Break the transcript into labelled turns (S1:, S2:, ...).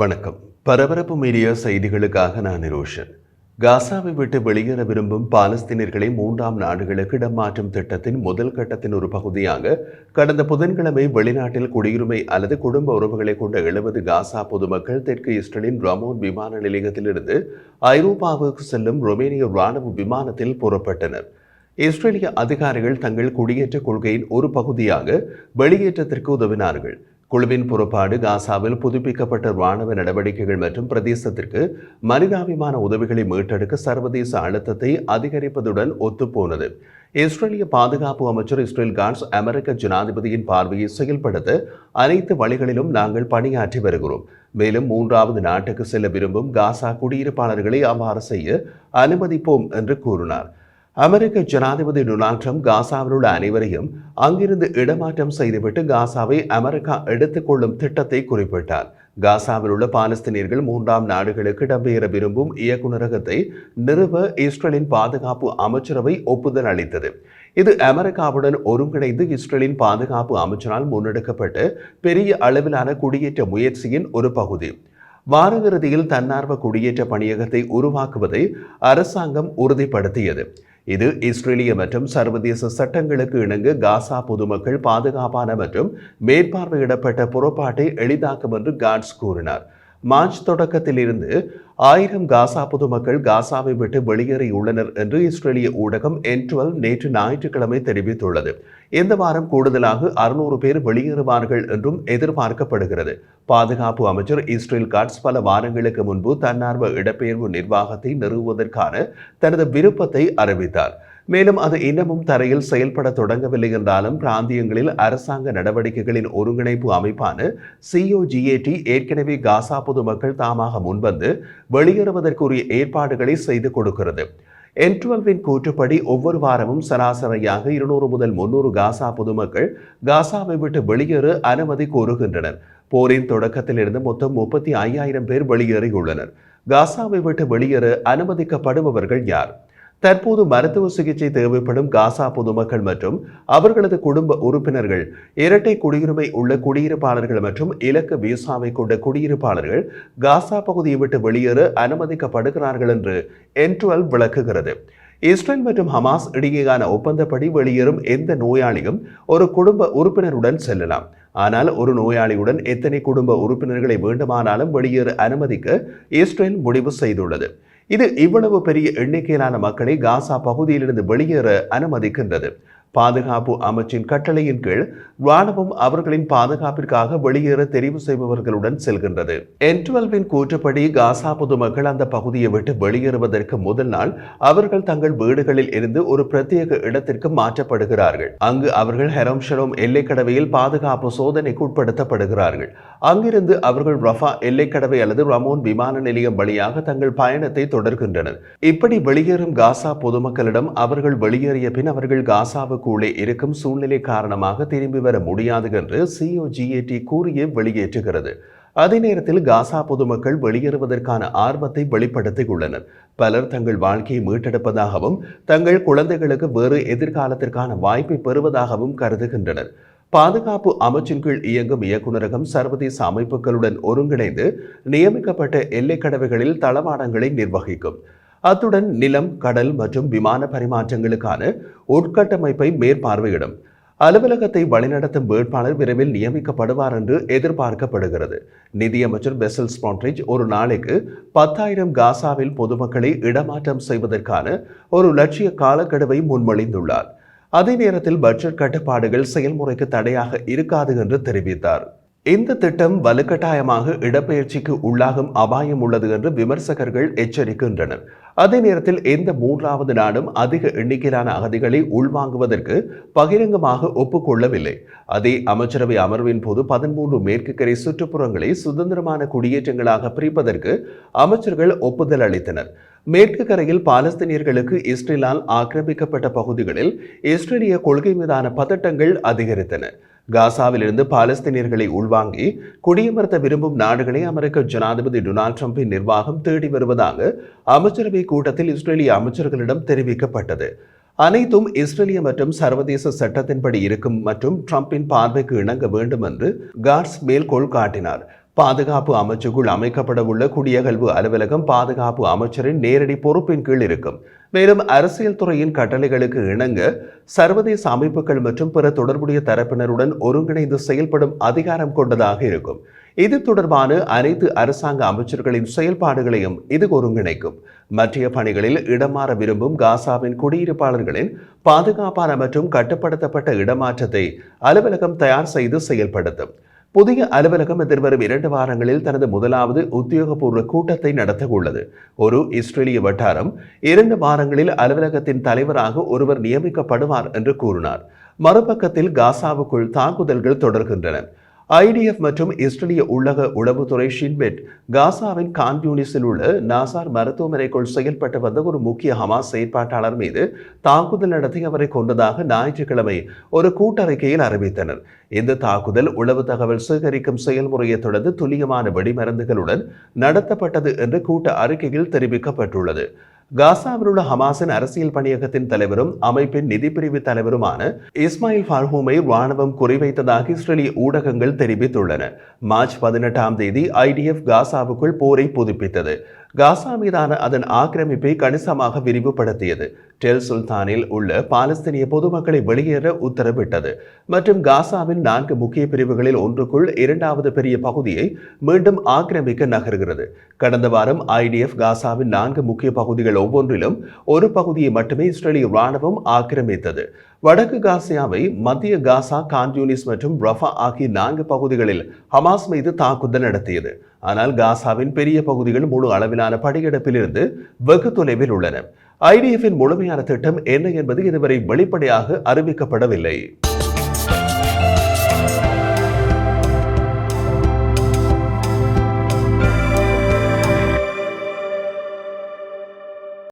S1: வணக்கம். பரபரப்பு மீடியா செய்திகளுக்காக நான் நிரோஷன். காசாவை விட்டு வெளியேற விரும்பும் பாலஸ்தீனர்களை 3ஆம் நாடுகளுக்கு இடமாற்றும் திட்டத்தின் முதல் கட்டத்தின் ஒரு பகுதியாக கடந்த புதன்கிழமை வெளிநாட்டில் குடியுரிமை அல்லது குடும்ப உறவுகளை கொண்ட 70 காசா பொதுமக்கள் தெற்கு இஸ்ரேலின் ரமோன் விமான நிலையத்திலிருந்து ஐரோப்பாவுக்கு செல்லும் ரொமேனிய ராணுவ விமானத்தில் புறப்பட்டனர். இஸ்ரேலிய அதிகாரிகள் தங்கள் குடியேற்ற கொள்கையின் ஒரு பகுதியாக வெளியேற்றத்திற்கு உதவினார்கள். குழுவின் புறப்பாடு காசாவில் புதுப்பிக்கப்பட்ட ராணுவ நடவடிக்கைகள் மற்றும் பிரதேசத்திற்கு மனிதாபிமான உதவிகளை மீட்டெடுக்க சர்வதேச அழுத்தத்தை அதிகரிப்பதுடன் ஒத்துப்போனது. இஸ்ரேலிய பாதுகாப்பு அமைச்சர் இஸ்ரேல் காட்ஸ் அமெரிக்க ஜனாதிபதியின் பார்வையை செயல்படுத்த அனைத்து வழிகளிலும் நாங்கள் பணியாற்றி வருகிறோம். மேலும் 3வது நாட்டுக்கு செல்ல விரும்பும் காசா குடியிருப்பாளர்களை அவ்வாறு செய்ய அனுமதிப்போம் என்று கூறினார். அமெரிக்க ஜனாதிபதி டொனால்ட் ட்ரம்ப் காசாவில் உள்ள அனைவரையும் அங்கிருந்து இடமாற்றம் செய்துவிட்டு காசாவை அமெரிக்கா எடுத்துக்கொள்ளும் திட்டத்தை குறிப்பிட்டார். காசாவில் உள்ள பாலஸ்தீனியர்கள் 3ஆம் நாடுகளுக்கு இடம்பெயர விரும்பும் இயக்குநரகத்தை நிறுவ இஸ்ரேலின் பாதுகாப்பு அமைச்சரவை ஒப்புதல் அளித்தது. இது அமெரிக்காவுடன் ஒருங்கிணைந்து இஸ்ரேலின் பாதுகாப்பு அமைச்சரால் முன்னெடுக்கப்பட்ட பெரிய அளவிலான குடியேற்ற முயற்சியின் ஒரு பகுதி. வார இறுதியில் தன்னார்வ குடியேற்ற பணியகத்தை உருவாக்குவதை அரசாங்கம் உறுதிப்படுத்தியது. இது இஸ்ரேலிய மற்றும் சர்வதேச சட்டங்களுக்கு இணங்க காசா பொதுமக்கள் பாதுகாப்பான மற்றும் மேற்பார்வையிடப்பட்ட புறப்பாட்டை எளிதாக்கும் என்று காட்ஸ் கூறினார். மார்ச் தொடக்கத்தில் இருந்து 1000 காசா பொதுமக்கள் காசாவை விட்டு வெளியேறியுள்ளனர் என்று இஸ்ரேலிய ஊடகம் N12 நேற்று ஞாயிற்றுக்கிழமை தெரிவித்துள்ளது. இந்த வாரம் கூடுதலாக 600 பேர் வெளியேறுவார்கள் என்றும் எதிர்பார்க்கப்படுகிறது. பாதுகாப்பு அமைச்சர் இஸ்ரேல் காட்ஸ் பல வாரங்களுக்கு முன்பு தன்னார்வ இடப்பெயர்வு நிர்வாகத்தை நிறுவுவதற்கான தனது விருப்பத்தை அறிவித்தார். மேலும் அது இன்னமும் தரையில் செயல்பட தொடங்கவில்லை என்றாலும் பிராந்தியங்களில் அரசாங்க நடவடிக்கைகளின் ஒருங்கிணைப்பு அமைப்பான COGAT ஏற்கனவே காசா பொதுமக்கள் தாமாக முன்வந்து வெளியேறுவதற்குரிய ஏற்பாடுகளை செய்து கொடுக்கிறது. N12 கூற்றுப்படி ஒவ்வொரு வாரமும் சராசரியாக 200 முதல் 300 காசா பொதுமக்கள் காசாவை விட்டு வெளியேற அனுமதி கோருகின்றனர். போரின் தொடக்கத்திலிருந்து மொத்தம் 35,000 பேர் வெளியேறியுள்ளனர். காசாவை விட்டு வெளியேற அனுமதிக்கப்படுபவர்கள் யார்? தற்போது மருத்துவ சிகிச்சை தேவைப்படும் காசா பொதுமக்கள் மற்றும் அவர்களது குடும்ப உறுப்பினர்கள், இரட்டை குடியுரிமை உள்ள குடியிருப்பாளர்கள் மற்றும் இலக்கு விசாவை கொண்ட குடியிருப்பாளர்கள் காசா பகுதியை விட்டு வெளியேற அனுமதிக்கப்படுகிறார்கள் என்று N12 விளக்குகிறது. இஸ்ரேல் மற்றும் ஹமாஸ் இடையேயான ஒப்பந்தப்படி வெளியேறும் எந்த நோயாளியும் ஒரு குடும்ப உறுப்பினருடன் செல்லலாம். ஆனால் ஒரு நோயாளியுடன் எத்தனை குடும்ப உறுப்பினர்களை வேண்டுமானாலும் வெளியேற அனுமதிக்க இஸ்ரேல் முடிவு செய்துள்ளது. இது இவ்வளவு பெரிய எண்ணிக்கையிலான மக்களை காசா பகுதியிலிருந்து வெளியேற அனுமதிக்கின்றது. பாதுகாப்பு அமைச்சின் கட்டளையின் கீழ் ராணுவம் அவர்களின் பாதுகாப்பிற்காக வெளியேற தெரிவு செய்பவர்களுடன் செல்கின்றது. N12 கூற்றுப்படி காசா பொதுமக்கள் அந்த பகுதியை விட்டு வெளியேறுவதற்கு முதல் நாள் அவர்கள் தங்கள் வீடுகளில் இருந்து ஒரு பிரத்யேக இடத்திற்கு மாற்றப்படுகிறார்கள். அங்கு அவர்கள் ஹெரம் ஷலோம் எல்லைக்கடவையில் பாதுகாப்பு சோதனைக்கு உட்படுத்தப்படுகிறார்கள். அங்கிருந்து அவர்கள் ரஃபா எல்லைக்கடவை அல்லது ரமோன் விமான நிலையம் வழியாக தங்கள் பயணத்தை தொடர்கின்றனர். இப்படி வெளியேறும் காசா பொதுமக்களிடம் அவர்கள் வெளியேறிய பின் அவர்கள் காசாவுக்கு உள்ளே இருக்கும் சூழ்நிலை காரணமாக திரும்பி வர முடியாது என்று COGAT கூறிய வெளியேற்றுகிறது. அதே நேரத்தில் காசா பொதுமக்கள் வெளியேறுவதற்கான ஆர்வத்தை வெளிப்படுத்தியுள்ளனர். பலர் தங்கள் வாழ்க்கையை மீட்டெடுப்பதாகவும் தங்கள் குழந்தைகளுக்கு வேறு எதிர்காலத்திற்கான வாய்ப்பை பெறுவதாகவும் கருதுகின்றனர். பாதுகாப்பு அமைச்சின் கீழ் இயங்கும் இயக்குநரகம் சர்வதேச அமைப்புகளுடன் ஒருங்கிணைந்து நியமிக்கப்பட்ட எல்லைக்கடவைகளில் தளவாடங்களை நிர்வகிக்கும். அத்துடன் நிலம், கடல் மற்றும் விமான பரிமாற்றங்களுக்கான உட்கட்டமைப்பை மேற்பார்வையிடும். அலுவலகத்தை வழிநடத்தும் வேட்பாளர் விரைவில் நியமிக்கப்படுவார் என்று எதிர்பார்க்கப்படுகிறது. நிதியமைச்சர் பெசல் ஸ்பான்ட்ரிட்ஜ் ஒரு நாளைக்கு 10,000 காசாவில் பொதுமக்களை இடமாற்றம் செய்வதற்கான ஒரு லட்சிய காலக்கெடுவை முன்மொழிந்துள்ளார். அதே நேரத்தில் பட்ஜெட் கட்டுப்பாடுகள் செயல்முறைக்கு தடையாக இருக்காது என்று தெரிவித்தார். இந்த திட்டம் வலுக்கட்டாயமாக இடப்பெயர்ச்சிக்கு உள்ளாகும் அபாயம் உள்ளது என்று விமர்சகர்கள் எச்சரிக்கின்றனர். அதே நேரத்தில் எந்த 3வது நாடும் அதிக எண்ணிக்கையிலான அகதிகளை உள்வாங்குவதற்கு பகிரங்கமாக ஒப்புக்கொள்ளவில்லை. அதே அமைச்சரவை அமர்வின் போது 13 மேற்கு கரை சுற்றுப்புறங்களை சுதந்திரமான குடியேற்றங்களாக பிரிப்பதற்கு அமைச்சர்கள் ஒப்புதல் அளித்தனர். மேற்கு கரையில் பாலஸ்தீனியர்களுக்கு இஸ்ரேலால் ஆக்கிரமிக்கப்பட்ட பகுதிகளில் இஸ்ரேலிய கொள்கை மீதான பதட்டங்கள் அதிகரித்தன. காசாவிலிருந்து பாலஸ்தீனியர்களை உள்வாங்கி குடியமர்த்த விரும்பும் நாடுகளை அமெரிக்க ஜனாதிபதி டொனால்ட் ட்ரம்பின் நிர்வாகம் தேடி வருவதாக அமைச்சரவை கூட்டத்தில் இஸ்ரேலிய அமைச்சர்களிடம் தெரிவிக்கப்பட்டது. அனைத்தும் இஸ்ரேலிய மற்றும் சர்வதேச சட்டத்தின்படி இருக்கும் மற்றும் ட்ரம்பின் பார்வைக்கு இணங்க வேண்டும் என்று காட்ஸ் மேல்கோள் காட்டினார். பாதுகாப்பு அமைச்சுக்குள் அமைக்கப்படவுள்ள குடியகல்வு அலுவலகம் பாதுகாப்பு அமைச்சரின் நேரடி பொறுப்பின் கீழ் இருக்கும். மேலும் அரசியல் துறையின் கட்டளைகளுக்கு இணங்க சர்வதேச அமைப்புகள் மற்றும் பிற தொடர்புடைய தரப்பினருடன் ஒருங்கிணைந்து செயல்படும் அதிகாரம் கொண்டதாக இருக்கும். இது தொடர்பான அனைத்து அரசாங்க அமைச்சர்களின் செயல்பாடுகளையும் இது ஒருங்கிணைக்கும். மற்ற பணிகளில் இடமாற விரும்பும் காசாவின் குடியிருப்பாளர்களின் பாதுகாப்பான மற்றும் கட்டுப்படுத்தப்பட்ட இடமாற்றத்தை அலுவலகம் தயார் செய்து செயல்படுத்தும். புதிய அலுவலகம் எதிர்வரும் 2 வாரங்களில் தனது முதலாவது உத்தியோகபூர்வ கூட்டத்தை நடத்த உள்ளது. ஒரு இஸ்ரேலிய வட்டாரம் 2 வாரங்களில் அலுவலகத்தின் தலைவராக ஒருவர் நியமிக்கப்படுவார் என்று கூறினார். மறுபக்கத்தில் காசாவுக்குள் தாக்குதல்கள் தொடர்கின்றன. IDF மற்றும் இஸ்ரேலிய உள்ளக உளவுத்துறை ஷின்பெட் காசாவின் கான் யூனிஸில் உள்ள நாசார் மருத்துவமனைக்குள் செயல்பட்டு வந்த ஒரு முக்கிய ஹமாஸ் செயற்பாட்டாளர் மீது தாக்குதல் நடத்தி அவரை கொண்டதாக ஞாயிற்றுக்கிழமை ஒரு கூட்டறிக்கையில் அறிவித்தனர். இந்த தாக்குதல் உளவு தகவல் சேகரிக்கும் செயல்முறையை தொடர்ந்து துல்லியமான வெடிமருந்துகளுடன் நடத்தப்பட்டது என்று கூட்ட அறிக்கையில் தெரிவிக்கப்பட்டுள்ளது. காசாவில் உள்ள ஹமாஸின் அரசியல் பணியகத்தின் தலைவரும் அமைப்பின் நிதிப்பிரிவு தலைவருமான இஸ்மாயில் ஃபார்ஹூமை ராணுவம் குறிவைத்ததாக இஸ்ரேலிய ஊடகங்கள் தெரிவித்துள்ளன. மார்ச் 18ஆம் தேதி IDF காசாவுக்குள் போரை புதுப்பித்தது. காசா மீதான அதன் ஆக்கிரமிப்பை கணிசமாக விரிவுபடுத்தியது. டெல் சுல்தானில் உள்ள பாலஸ்தீனிய பொதுமக்களை வெளியேற உத்தரவிட்டது மற்றும் காசாவின் 4 முக்கிய பிரிவுகளில் ஒன்றுக்குள் 2வது பெரிய பகுதியை மீண்டும் ஆக்கிரமிக்க நகர்கிறது. கடந்த வாரம் IDF காசாவின் 4 முக்கிய பகுதிகள் ஒவ்வொன்றிலும் ஒரு பகுதியை மட்டுமே இஸ்ரேலிய ராணுவம் ஆக்கிரமித்தது. வடக்கு காசாவை மத்திய காசா, கான் யூனிஸ் மற்றும் ரஃபா ஆகிய 4 பகுதிகளில் ஹமாஸ் மீது தாக்குதல் நடத்தியது. ஆனால் காசாவின் பெரிய பகுதிகள் முழு அளவிலான படையெடுப்பிலிருந்து வெகு தொலைவில் உள்ளன. IDF-இன் முழுமையான திட்டம் என்ன என்பது இதுவரை வெளிப்படையாக அறிவிக்கப்படவில்லை.